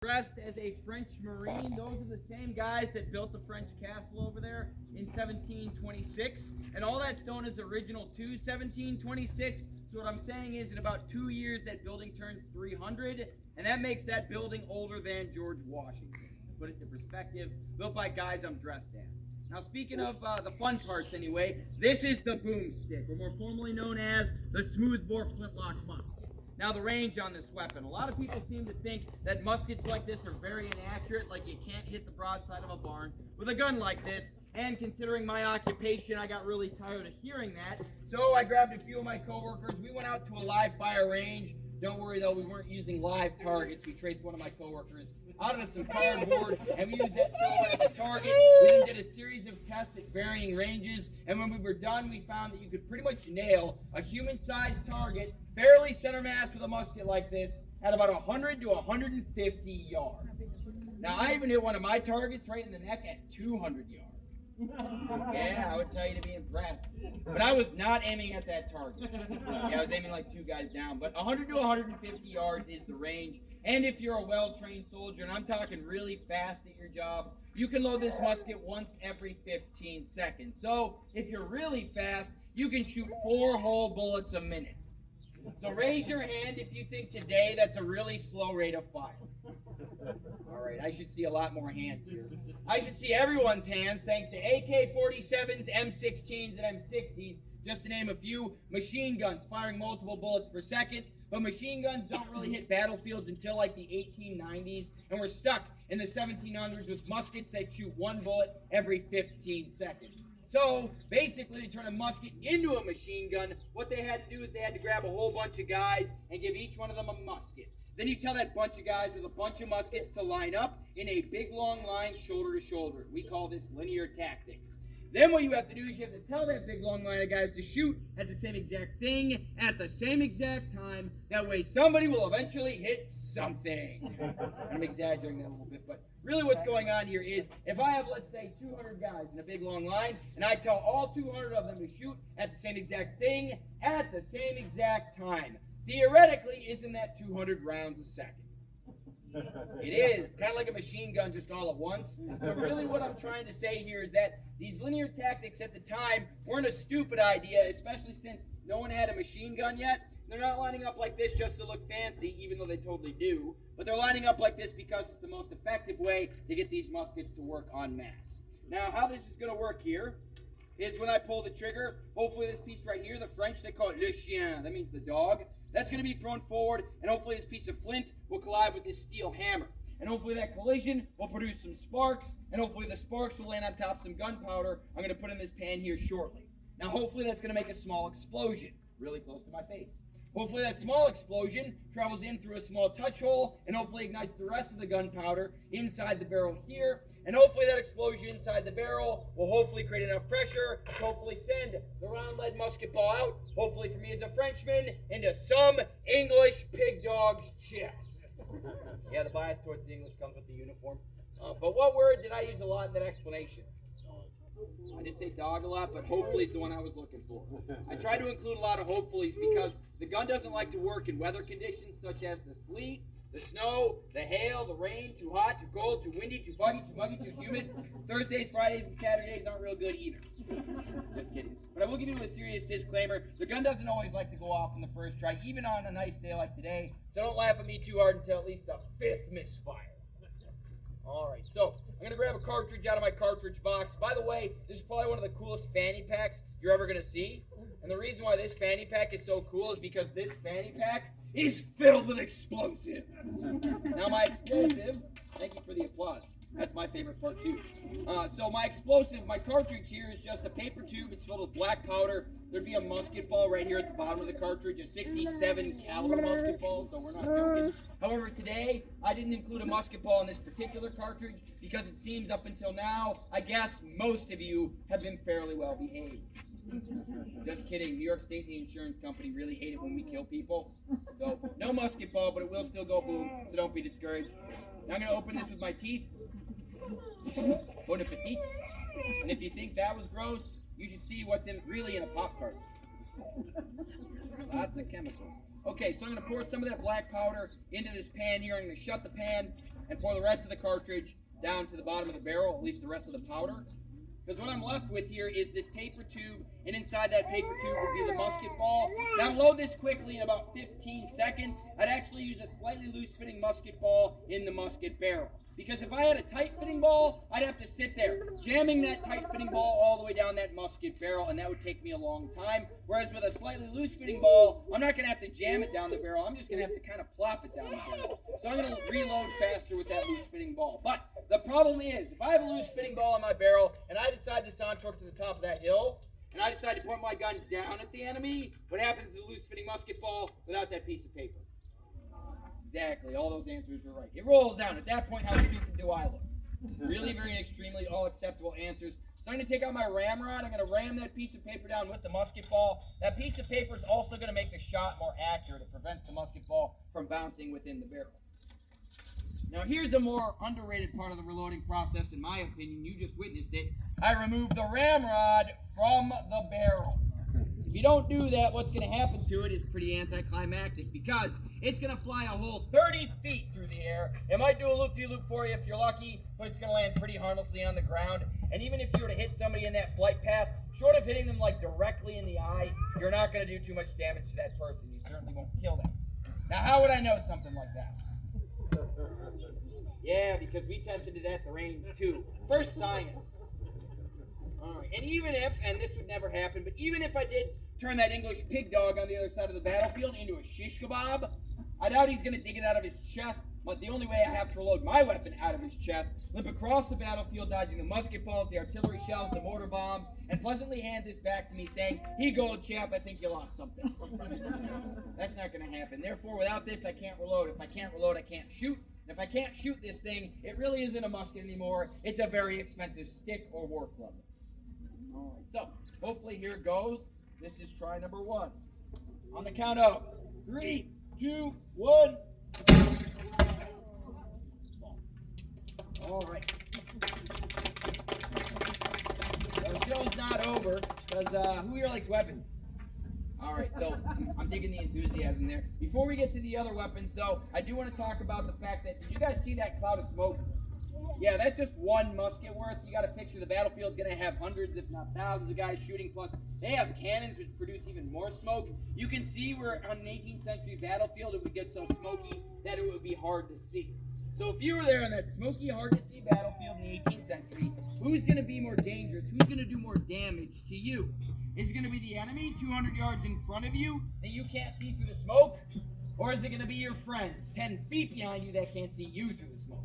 Dressed as a French Marine. Those are the same guys that built the French castle over there in 1726. And all that stone is original to 1726. So what I'm saying is in about 2 years that building turns 300. And that makes that building older than George Washington. Put it into perspective, built by guys I'm dressed as. Now speaking of the fun parts anyway, this is the boomstick, or more formally known as the smoothbore flintlock musket. Now the range on this weapon. A lot of people seem to think that muskets like this are very inaccurate, like you can't hit the broadside of a barn with a gun like this. And considering my occupation, I got really tired of hearing that. So I grabbed a few of my coworkers. We went out to a live fire range. Don't worry though, we weren't using live targets. We traced one of my coworkers out of some cardboard, and we used that silhouette as a target. We then did a series of tests at varying ranges, and when we were done, we found that you could pretty much nail a human-sized target, fairly center mass with a musket like this, at about 100 to 150 yards. Now, I even hit one of my targets right in the neck at 200 yards. Yeah, I would tell you to be impressed. But I was not aiming at that target. Yeah, I was aiming like 2 guys down. But 100 to 150 yards is the range. And if you're a well-trained soldier, and I'm talking really fast at your job, you can load this musket once every 15 seconds. So if you're really fast, you can shoot 4 whole bullets a minute. So raise your hand if you think today that's a really slow rate of fire. All right, I should see a lot more hands here. I should see everyone's hands thanks to AK-47s, M16s, and M60s, just to name a few. Machine guns firing multiple bullets per second, but machine guns don't really hit battlefields until like the 1890s, and we're stuck in the 1700s with muskets that shoot 1 bullet every 15 seconds. So basically, to turn a musket into a machine gun, what they had to do is they had to grab a whole bunch of guys and give each one of them a musket. Then you tell that bunch of guys with a bunch of muskets to line up in a big long line shoulder to shoulder. We call this linear tactics. Then what you have to do is you have to tell that big long line of guys to shoot at the same exact thing at the same exact time. That way somebody will eventually hit something. I'm exaggerating that a little bit, but really what's going on here is if I have, let's say, 200 guys in a big long line, and I tell all 200 of them to shoot at the same exact thing at the same exact time, theoretically, isn't that 200 rounds a second? It is. Kind of like a machine gun, just all at once. So really what I'm trying to say here is that these linear tactics at the time weren't a stupid idea, especially since no one had a machine gun yet. They're not lining up like this just to look fancy, even though they totally do. But they're lining up like this because it's the most effective way to get these muskets to work en masse. Now, how this is going to work here is when I pull the trigger, hopefully this piece right here, the French, they call it le chien. That means the dog. That's going to be thrown forward, and hopefully this piece of flint will collide with this steel hammer. And hopefully that collision will produce some sparks, and hopefully the sparks will land on top some gunpowder I'm going to put in this pan here shortly. Now hopefully that's going to make a small explosion, really close to my face. Hopefully that small explosion travels in through a small touch hole, and hopefully ignites the rest of the gunpowder inside the barrel here. And hopefully that explosion inside the barrel will hopefully create enough pressure to hopefully send the round lead musket ball out, hopefully for me as a Frenchman, into some English pig dog's chest. Yeah, the bias towards the English comes with the uniform. But what word did I use a lot in that explanation? I did say dog a lot, but hopefully is the one I was looking for. I tried to include a lot of hopefullys because the gun doesn't like to work in weather conditions such as the sleet, the snow, the hail, the rain, too hot, too cold, too windy, too muggy, too humid. Thursdays, Fridays, and Saturdays aren't real good either. Just kidding. But I will give you a serious disclaimer. The gun doesn't always like to go off in the first try, even on a nice day like today. So don't laugh at me too hard until at least the 5th misfire. All right, so I'm going to grab a cartridge out of my cartridge box. By the way, this is probably one of the coolest fanny packs you're ever going to see. And the reason why this fanny pack is so cool is because this fanny pack is filled with explosives. Now my explosive, thank you for the applause. That's my favorite part too. So my explosive, my cartridge here is just a paper tube. It's filled with black powder. There'd be a musket ball right here at the bottom of the cartridge, a 67 caliber musket ball, so we're not joking. However, today, I didn't include a musket ball in this particular cartridge because it seems up until now, I guess most of you have been fairly well behaved. Just kidding. New York State and the insurance company really hate it when we kill people. So, no musket ball, but it will still go boom, so don't be discouraged. Now I'm going to open this with my teeth. Bon appetit. And if you think that was gross, you should see what's really in a Pop-Tart. Lots of chemicals. Okay, so I'm going to pour some of that black powder into this pan here. I'm going to shut the pan and pour the rest of the cartridge down to the bottom of the barrel, at least the rest of the powder. Because what I'm left with here is this paper tube, and inside that paper tube will be the musket ball. Now to load this quickly in about 15 seconds, I'd actually use a slightly loose-fitting musket ball in the musket barrel. Because if I had a tight-fitting ball, I'd have to sit there, jamming that tight-fitting ball all the way down that musket barrel, and that would take me a long time. Whereas with a slightly loose-fitting ball, I'm not going to have to jam it down the barrel. I'm just going to have to kind of plop it down the barrel. So I'm going to reload faster with that loose-fitting ball. But the problem is, if I have a loose-fitting ball in my barrel, and I decide to saunter to the top of that hill, and I decide to point my gun down at the enemy, what happens to the loose-fitting musket ball without that piece of paper? Exactly, all those answers were right. It rolls down. At that point, how stupid do I look? Really, very extremely all acceptable answers. So I'm going to take out my ramrod. I'm going to ram that piece of paper down with the musket ball. That piece of paper is also going to make the shot more accurate. It prevents the musket ball from bouncing within the barrel. Now here's a more underrated part of the reloading process, in my opinion. You just witnessed it. I removed the ramrod from the barrel. If you don't do that, what's going to happen to it is pretty anticlimactic, because it's going to fly a whole 30 feet through the air. It might do a loop-de-loop for you if you're lucky, but it's going to land pretty harmlessly on the ground. And even if you were to hit somebody in that flight path, short of hitting them like directly in the eye, you're not going to do too much damage to that person. You certainly won't kill them. Now, how would I know something like that? Yeah, because we tested it at the range too. First science. All right. And even if, and this would never happen, but even if I did turn that English pig dog on the other side of the battlefield into a shish kebab, I doubt he's going to dig it out of his chest. But the only way I have to reload my weapon out of his chest, limp across the battlefield, dodging the musket balls, the artillery shells, the mortar bombs, and pleasantly hand this back to me saying, "Here you go, chap, I think you lost something." That's not going to happen. Therefore, without this, I can't reload. If I can't reload, I can't shoot. And if I can't shoot this thing, it really isn't a musket anymore. It's a very expensive stick or war club. All right, so hopefully here goes. This is try number 1. On the count of 3, 2, 1. All right. So the show's not over, because who here likes weapons? All right, so I'm digging the enthusiasm there. Before we get to the other weapons, though, I do want to talk about the fact that, did you guys see that cloud of smoke? Yeah, that's just one musket worth. You got to picture the battlefield's going to have hundreds, if not thousands of guys shooting, plus they have cannons which produce even more smoke. You can see where on an 18th century battlefield it would get so smoky that it would be hard to see. So if you were there on that smoky, hard-to-see battlefield in the 18th century, who's going to be more dangerous? Who's going to do more damage to you? Is it going to be the enemy 200 yards in front of you that you can't see through the smoke? Or is it going to be your friends 10 feet behind you that can't see you through the smoke?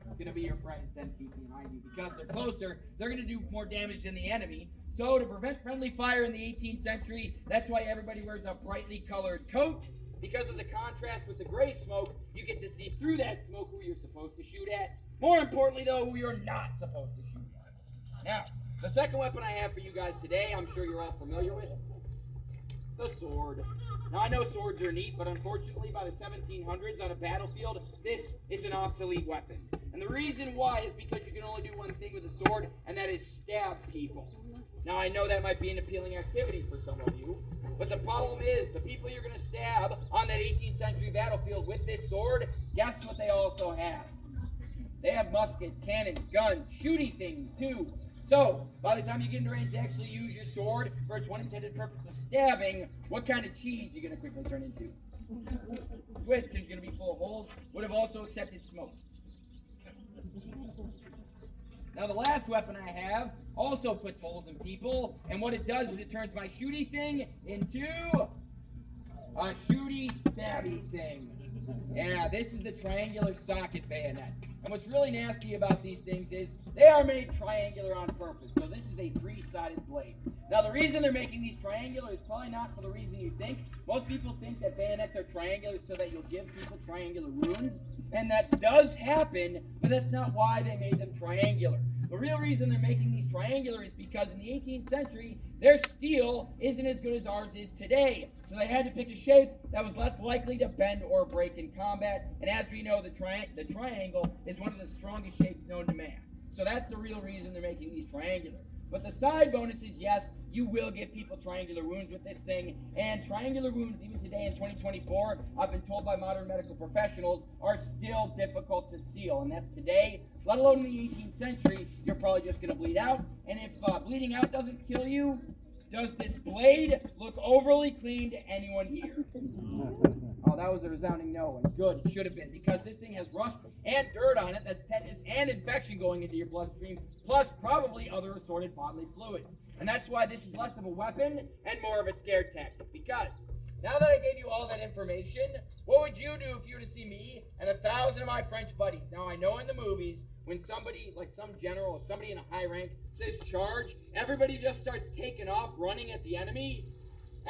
It's going to be your friends 10 feet behind you. Because they're closer, they're going to do more damage than the enemy. So to prevent friendly fire in the 18th century, that's why everybody wears a brightly colored coat. Because of the contrast with the gray smoke, you get to see through that smoke who you're supposed to shoot at. More importantly, though, who you're not supposed to shoot at. Now, the second weapon I have for you guys today, I'm sure you're all familiar with, the sword. Now, I know swords are neat, but unfortunately, by the 1700s on a battlefield, this is an obsolete weapon. And the reason why is because you can only do one thing with a sword, and that is stab people. Now, I know that might be an appealing activity for some of you, but the problem is, the people you're going to stab on that 18th century battlefield with this sword, guess what they also have? They have muskets, cannons, guns, shooty things, too. So, by the time you get into range to actually use your sword for its one intended purpose of stabbing, what kind of cheese are you going to quickly turn into? Swiss, because you're going to be full of holes, would have also accepted smoke. Now, the last weapon I have also puts holes in people, and what it does is it turns my shooty thing into a shooty stabby thing. Yeah, this is the triangular socket bayonet. And what's really nasty about these things is they are made triangular on purpose. So this is a 3-sided blade. Now, the reason they're making these triangular is probably not for the reason you think. Most people think that bayonets are triangular so that you'll give people triangular wounds. And that does happen, but that's not why they made them triangular. The real reason they're making these triangular is because in the 18th century, their steel isn't as good as ours is today. So they had to pick a shape that was less likely to bend or break in combat. And as we know, the triangle is one of the strongest shapes known to man. So that's the real reason they're making these triangular. But the side bonus is, yes, you will give people triangular wounds with this thing. And triangular wounds, even today in 2024, I've been told by modern medical professionals, are still difficult to seal. And that's today, let alone in the 18th century, you're probably just going to bleed out. And if bleeding out doesn't kill you, does this blade look overly clean to anyone here? Oh, that was a resounding no, and good, it should have been, because this thing has rust and dirt on it, that's tetanus and infection going into your bloodstream, plus probably other assorted bodily fluids. And that's why this is less of a weapon and more of a scare tactic, because now that I gave you all that information, what would you do if you were to see me and 1,000 of my French buddies? Now, I know in the movies, when somebody, like some general or somebody in a high rank, says charge, everybody just starts taking off, running at the enemy.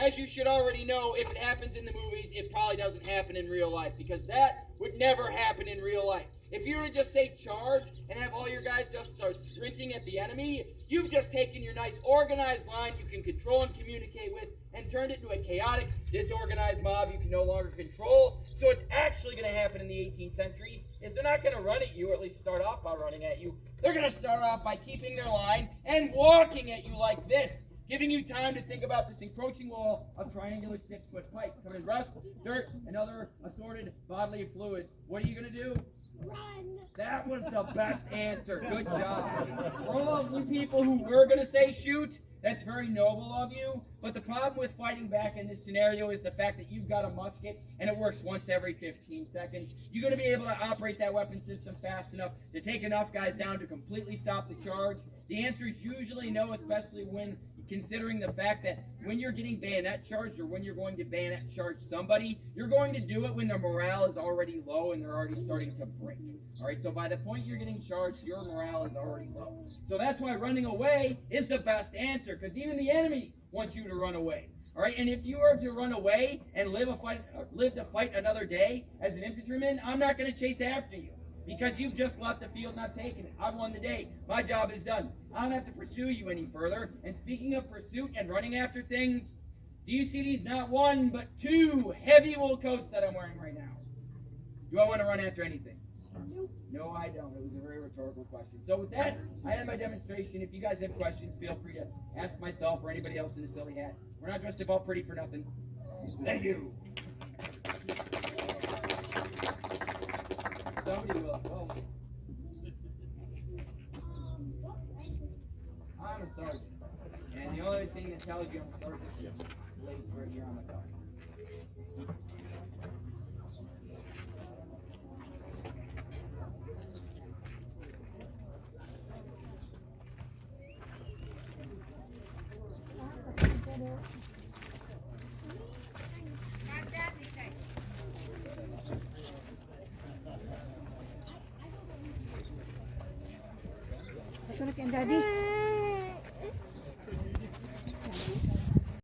As you should already know, if it happens in the movies, it probably doesn't happen in real life, because that would never happen in real life. If you were to just say charge and have all your guys just start sprinting at the enemy, you've just taken your nice organized line you can control and communicate with and turned it into a chaotic, disorganized mob you can no longer control. So what's actually going to happen in the 18th century is they're not going to run at you, or at least start off by running at you. They're going to start off by keeping their line and walking at you like this, giving you time to think about this encroaching wall of triangular 6-foot pipes covered in rust, dirt, and other assorted bodily fluids. What are you going to do? Run! That was the best answer. Good job. For all of you people who were going to say shoot, that's very noble of you. But the problem with fighting back in this scenario is the fact that you've got a musket and it works once every 15 seconds. You're going to be able to operate that weapon system fast enough to take enough guys down to completely stop the charge. The answer is usually no, especially when considering the fact that when you're getting bayonet charged or when you're going to bayonet charge somebody, you're going to do it when their morale is already low and they're already starting to break. All right, so by the point you're getting charged, your morale is already low. So that's why running away is the best answer, because even the enemy wants you to run away. All right, and if you are to run away and live to fight another day as an infantryman, I'm not going to chase after you, because you've just left the field not taken it. I've won the day. My job is done. I don't have to pursue you any further. And speaking of pursuit and running after things, do you see these not one, but two heavy wool coats that I'm wearing right now? Do I want to run after anything? No, I don't. It was a very rhetorical question. So with that, I end my demonstration. If you guys have questions, feel free to ask myself or anybody else in a silly hat. We're not dressed up all pretty for nothing. Thank you. Somebody will. Oh. I'm a sergeant. And the only thing that tells you I'm a sergeant is the lace right here on my car. Ito na si Daddy.